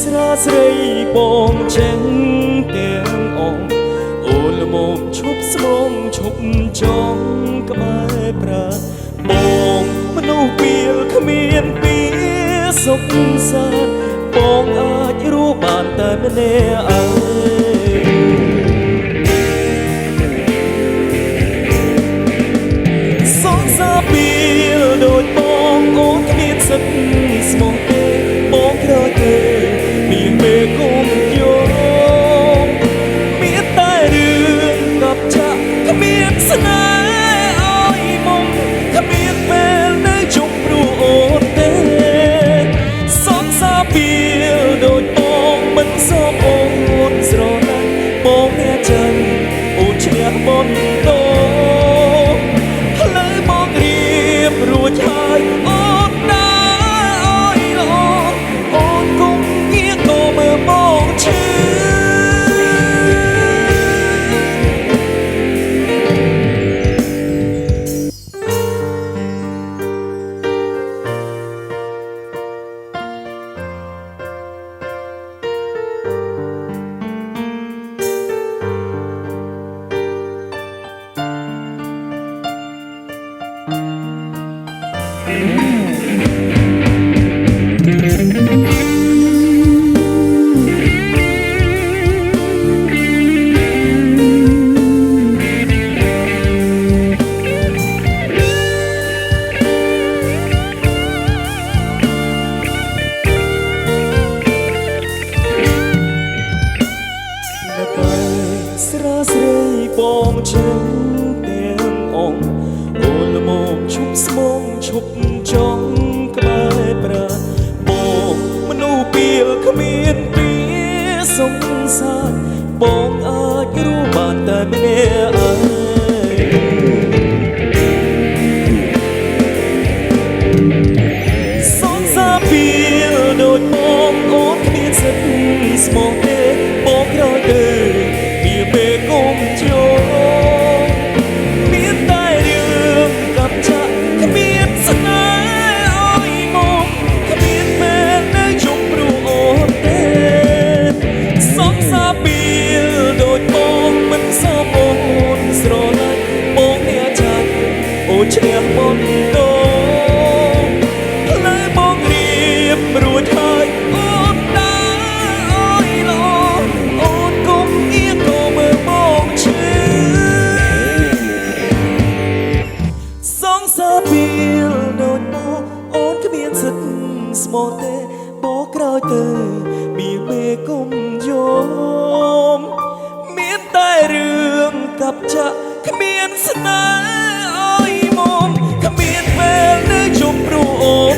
ស្រាស្រីបងចេញទាំងអងអូលមកឈប់ស្មងឈប់ចងក្បែរប្រាបងមនុស្សពីលគ្មានពីសុខសាន្តបងអាចរស់បានតែម្នាក់ឯងសងសាពីលដូចបងអូនគ្មានសិទ្ធស្មោះទេបងក្រោយទេមានពេលគុំយោមានតែរឿងកប់ចាក់គ្មានស្នេហ៍ឲ្យមកគ្មានពេលនៅជុំព្រោះអូនទេសងសាពីលដូចបងមិនសមអូនស្រឡាញ់បងអ្នកចិនអូនឈ្នះបងតោផ្លូវមករៀបរួចហើយអូនណាអើយល្អអូនគង់ងាកក៏មើលបងឈឺស្រាស្រីបងចេញទាំងអងអូលមកឈប់ស្មងឈប់ចង់ក្បែរប្រាបងមនុស្សពីលគ្មានពីសុខសាន្តបងអាចរស់បានតែម្នាក់ឯងសងសាពីលដូចបងអូនគ្មានសិទ្ធស្មោះទេបងក្រោយទេពេលគុំជួមានតែរឿងកប់ចាក់គ្មានស្នេហ៍ឲ្យមកគ្មានពេលនៅជុំព្រោះអូនទេសងសាពីលដូចបងមិនសមអូនស្រឡាញ់បងអ្នកចាច់អូនឈ្នះបងតោផ្លូវបងរៀបរួចហើយអូនណាអើយល្អអូនគង់ងាកក៏មើលបងឈឺសងសាពីលដូចបងអូនគ្មានសិទ្ធស្មោះទេបោះក្រោយទៅមានមេគុំយមមានតែរឿងកັບចាក់គ្មានស្នេហ៍ឲ្យមកគ្មានពេលនៅជុំព្រោះអូន